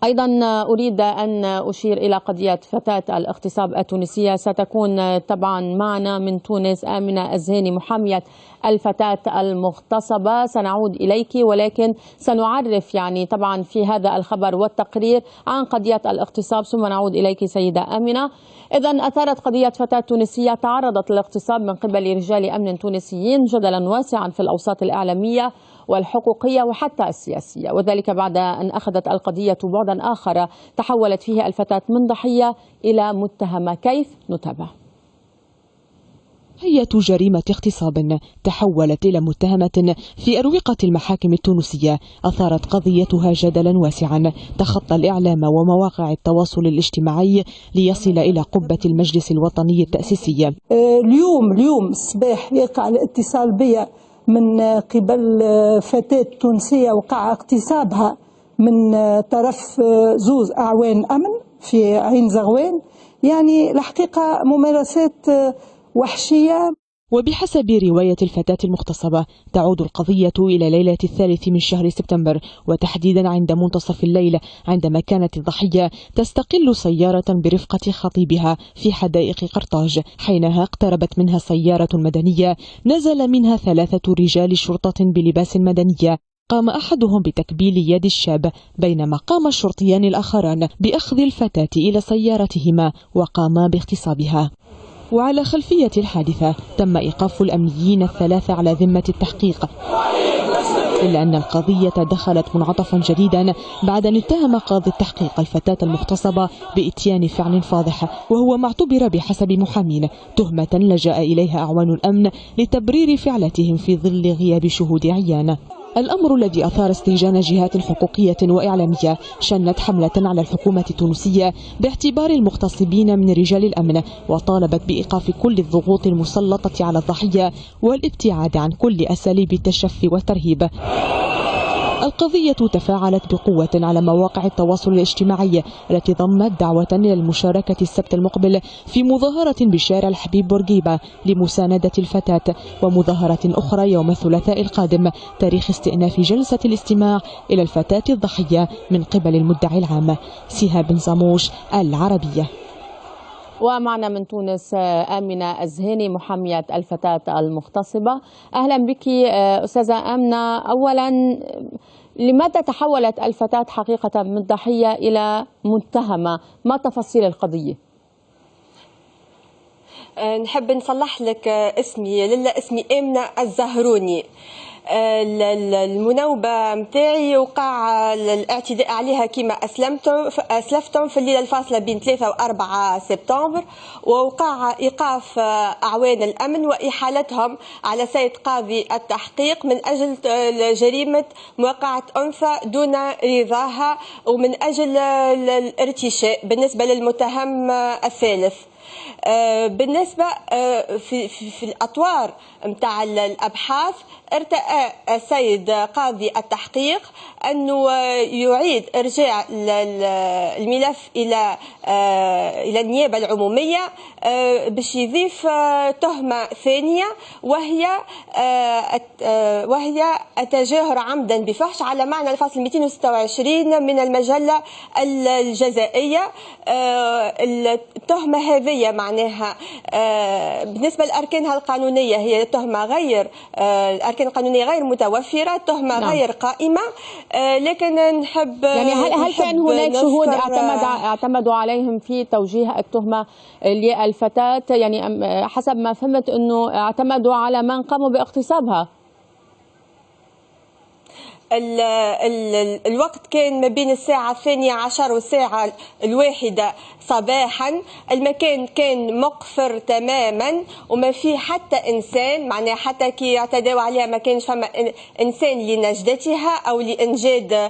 أيضا أريد أن أشير إلى قضية فتاة الاغتصاب التونسية. ستكون طبعا معنا من تونس آمنة الزهيني محامية الفتاة المغتصبة. سنعود إليك، ولكن سنعرف طبعا في هذا الخبر والتقرير عن قضية الاغتصاب، ثم نعود إليك سيدة آمنة. إذن أثارت قضية فتاة تونسية تعرضت للاغتصاب من قبل رجال أمن تونسيين جدلا واسعا في الأوساط الإعلامية والحقوقية وحتى السياسية، وذلك بعد أن أخذت القضية بعدا آخر تحولت فيه الفتاة من ضحية إلى متهمة. كيف؟ نتابع. هي جريمة اغتصاب تحولت إلى متهمة في أروقة المحاكم التونسية، أثارت قضيتها جدلا واسعا تخطى الإعلام ومواقع التواصل الاجتماعي ليصل إلى قبة المجلس الوطني التأسيسي. اليوم الصباح يقع الاتصال بي من قبل فتاة تونسية وقع اغتصابها من طرف زوز أعوان أمن في عين زغوان. الحقيقة ممارسات وحشية. وبحسب رواية الفتاة المغتصبة تعود القضية إلى ليلة 3 من شهر سبتمبر، وتحديدا عند منتصف الليل، عندما كانت الضحية تستقل سيارة برفقة خطيبها في حدائق قرطاج. حينها اقتربت منها سيارة مدنية نزل منها 3 رجال شرطة بلباس مدنية. قام أحدهم بتكبيل يد الشاب، بينما قام الشرطيان الآخران بأخذ الفتاة إلى سيارتهما وقاما باغتصابها. وعلى خلفية الحادثة تم إيقاف الأمنيين ال3 على ذمة التحقيق، إلا أن القضية دخلت منعطفا جديدا بعد أن اتهم قاضي التحقيق الفتاة المغتصبة بإتيان فعل فاضح، وهو ما اعتبر بحسب محامين تهمة لجأ إليها أعوان الأمن لتبرير فعلتهم في ظل غياب شهود عيان. الأمر الذي أثار استهجان جهات حقوقية وإعلامية شنت حملة على الحكومة التونسية باعتبار المغتصبين من رجال الأمن، وطالبت بإيقاف كل الضغوط المسلطة على الضحية والابتعاد عن كل أساليب التشفي والترهيب. القضية تفاعلت بقوة على مواقع التواصل الاجتماعي التي ضمت دعوة إلى المشاركة السبت المقبل في مظاهرة بشارع الحبيب بورقيبة لمساندة الفتاة، ومظاهرة أخرى يوم الثلاثاء القادم تاريخ استئناف جلسة الاستماع إلى الفتاة الضحية من قبل المدعي العام. سهاب بن زموش، العربية. ومعنا من تونس آمنة الزهيني محامية الفتاة المغتصبة. أهلا بك أستاذة آمنة. أولا، لماذا تحولت الفتاة حقيقة من ضحية إلى متهمة؟ ما تفاصيل القضية؟ نحب نصلح لك اسمي، اسمي آمنة الزهروني. المناوبة متاعي وقع الاعتداء عليها كما أسلفتم في الليلة الفاصلة بين 3 و 4 سبتمبر، ووقع إيقاف أعوان الأمن وإحالتهم على سيد قاضي التحقيق من أجل جريمة مواقعة أنثى دون رضاها ومن أجل الارتشاء بالنسبة للمتهم الثالث. بالنسبة في الأطوار متاع الأبحاث ارتأى السيد قاضي التحقيق أنه يعيد إرجاع الملف إلى النيابة العمومية باش يضيف تهمة ثانية، وهي التجاهر عمدا بفحش على معنى الفصل 226 من المجلة الجزائية. التهمة هذه معناها بالنسبة لأركانها القانونية هي تهمة غير الأركان القانونية غير متوفرة، تهمة نعم. غير قائمة، لكن نحب هل كان هناك شهود اعتمدوا عليهم في توجيه التهمة للفتاة؟ حسب ما فهمت أنه اعتمدوا على من قاموا باغتصابها. الوقت كان ما بين الساعة 12 والساعة 1 صباحا. المكان كان مقفر تماما وما فيه حتى إنسان، معناها حتى كي اعتدوا عليها ما كانش فما إنسان لنجدتها أو لإنجاد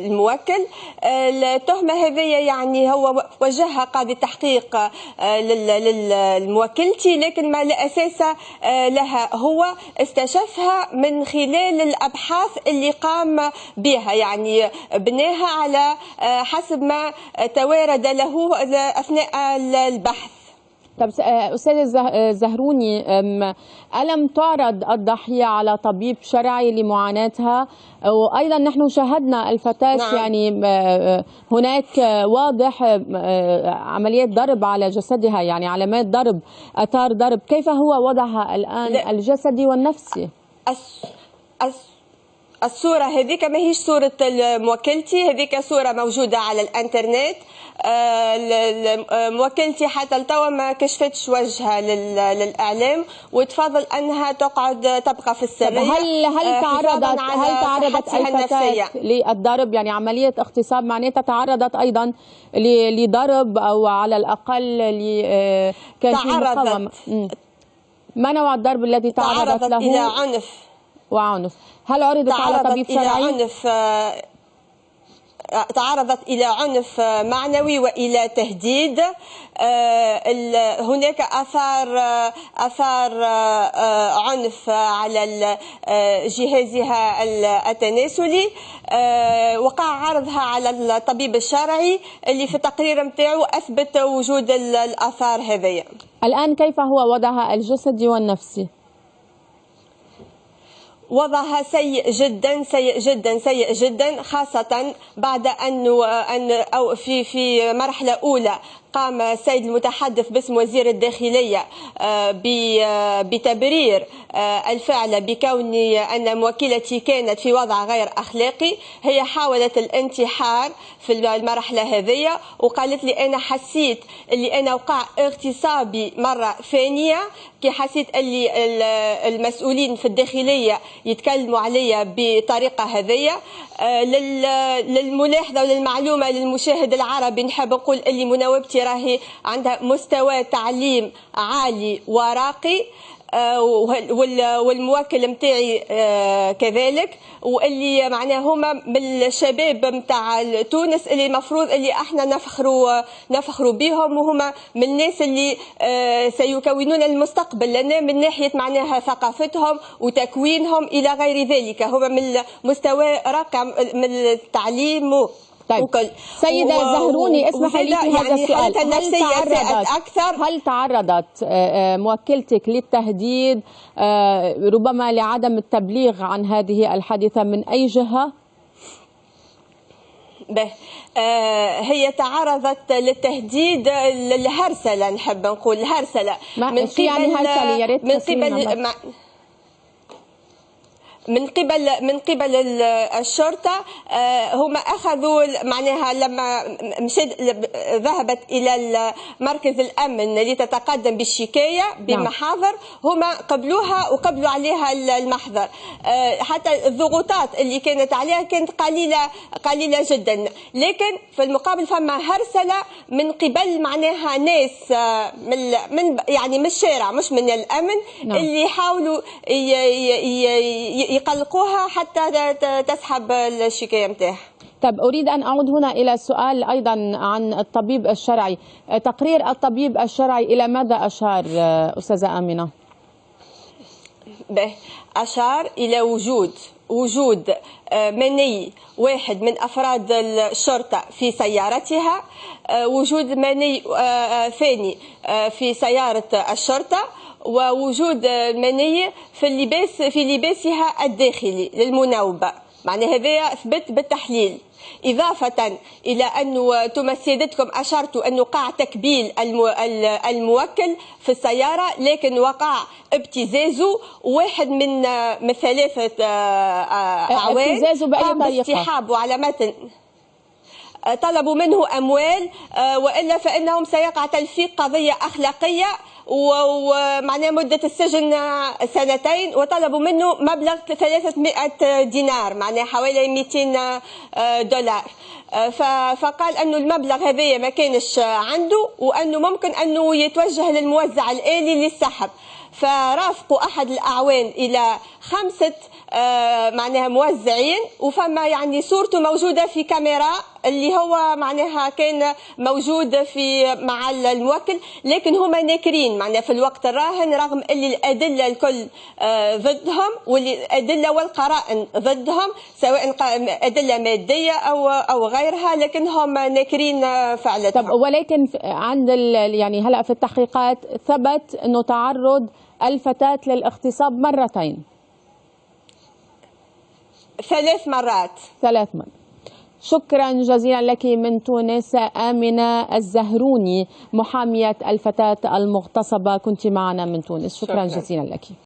الموكل. التهمة هذه هو وجهها قاضي التحقيق للموكلتي، لكن ما لا أساس لها، هو استشفها من خلال الأبحاث اللي قام بها، بناها على حسب ما توارد له أثناء البحث. طب أستاذ زهروني، ألم تعرض الضحية على طبيب شرعي لمعاناتها؟ وأيضا نحن شاهدنا الفتاة نعم. يعني هناك واضح عمليات ضرب على جسدها، يعني علامات ضرب، آثار ضرب. كيف هو وضعها الآن الجسدي والنفسي؟ الصورة هذيك ماهيش صورة موكلتي، هذيك صورة موجودة على الانترنت. موكلتي حتى لتوا ما كشفتش وجهها للإعلام، وتفضل أنها تبقى في السرية. هل تعرضت الفتاة للضرب؟ يعني عملية اغتصاب معناتها تعرضت أيضا لضرب، أو على الأقل كان في مقاومة. ما نوع الضرب الذي تعرضت له؟ إلى عنف وعنف. هل عرضت على طبيب شرعي؟ تعرضت إلى عنف معنوي وإلى تهديد. هناك آثار عنف على جهازها التناسلي. وقع عرضها على الطبيب الشرعي اللي في التقرير نتاعو أثبت وجود الآثار هذيا. الآن كيف هو وضعها الجسدي والنفسي؟ وضعها سيء جدا سيء جدا سيء جدا، خاصة بعد أن في مرحلة أولى قام السيد المتحدث باسم وزير الداخلية بتبرير الفعل بكون أن موكلتي كانت في وضع غير أخلاقي. هي حاولت الانتحار في المرحلة هذه، وقالت لي أنا حسيت اللي أنا وقع اغتصابي مرة ثانية كي حسيت اللي المسؤولين في الداخلية يتكلموا عليا بطريقة هذية. للملاحظة وللمعلومة للمشاهد العربي نحب نقول اللي مناوبتي راهي عندها مستوى تعليم عالي وراقي، والموكل متاعي كذلك، واللي معناها هما من الشباب متاع تونس اللي المفروض اللي احنا نفخروا بهم، وهما من الناس اللي سيكونون المستقبل لنا من ناحيه معناها ثقافتهم وتكوينهم الى غير ذلك. هما من مستوى راقي من التعليم. طيب سيدة زهروني، اسمحي لي في هذا السؤال. هل تعرضت موكلتك للتهديد ربما لعدم التبليغ عن هذه الحادثة من أي جهة؟ هي تعرضت للتهديد، الهرسلة نحب نقول الهرسلة من قبل من قبل الشرطة. هما أخذوا معناها لما ذهبت إلى مركز الأمن لتتقدم بالشكاية بمحاضر، هما قبلوها وقبلوا عليها المحضر. حتى الضغوطات اللي كانت عليها كانت قليلة جدا، لكن في المقابل فما هرسلة من قبل معناها ناس من يعني من الشارع مش من الأمن اللي يحاولوا يقلقوها حتى تسحب الشكاية متاعها. طب أريد أن أعود هنا إلى السؤال أيضا عن الطبيب الشرعي. تقرير الطبيب الشرعي إلى ماذا أشار أستاذة آمنة؟ أشار إلى وجود مني واحد من أفراد الشرطة في سيارتها، وجود مني ثاني في سيارة الشرطة، ووجود مني في لباسها الداخلي للمناوبة. معنى هذا اثبت بالتحليل، إضافة إلى أنه انتم سيادتكم أشرتوا أنه وقع تكبيل الموكل في السيارة، لكن وقع ابتزازه. واحد من ثلاثة أعوان قام باصطحابه على متن، طلبوا منه أموال، وإلا فإنهم سيقع تلفيق قضية أخلاقية ومعناه مدة السجن 2 وطلبوا منه مبلغ 300 دينار، معناه حوالي 200 دولار. فقال أنه المبلغ هذا ما كانش عنده، وأنه ممكن أنه يتوجه للموزع الآلي للسحب. فرافقوا أحد الأعوان إلى 5 معناها موزعين، وفما يعني صورته موجودة في كاميرا اللي هو معناها كان موجود في مع الموكل، لكن هما ناكرين معناها في الوقت الراهن رغم اللي الادله الكل ضدهم، والادله والقرائن ضدهم سواء ادله ماديه او غيرها، لكن هم ناكرين فعلتها. طب ولكن عند يعني هلا في التحقيقات ثبت انه تعرض الفتاة للاغتصاب مرتين. 3 مرات. 3 مرات. شكرا جزيلا لك من تونس آمنة الزهروني محامية الفتاة المغتصبة، كنت معنا من تونس. شكرا جزيلا لك.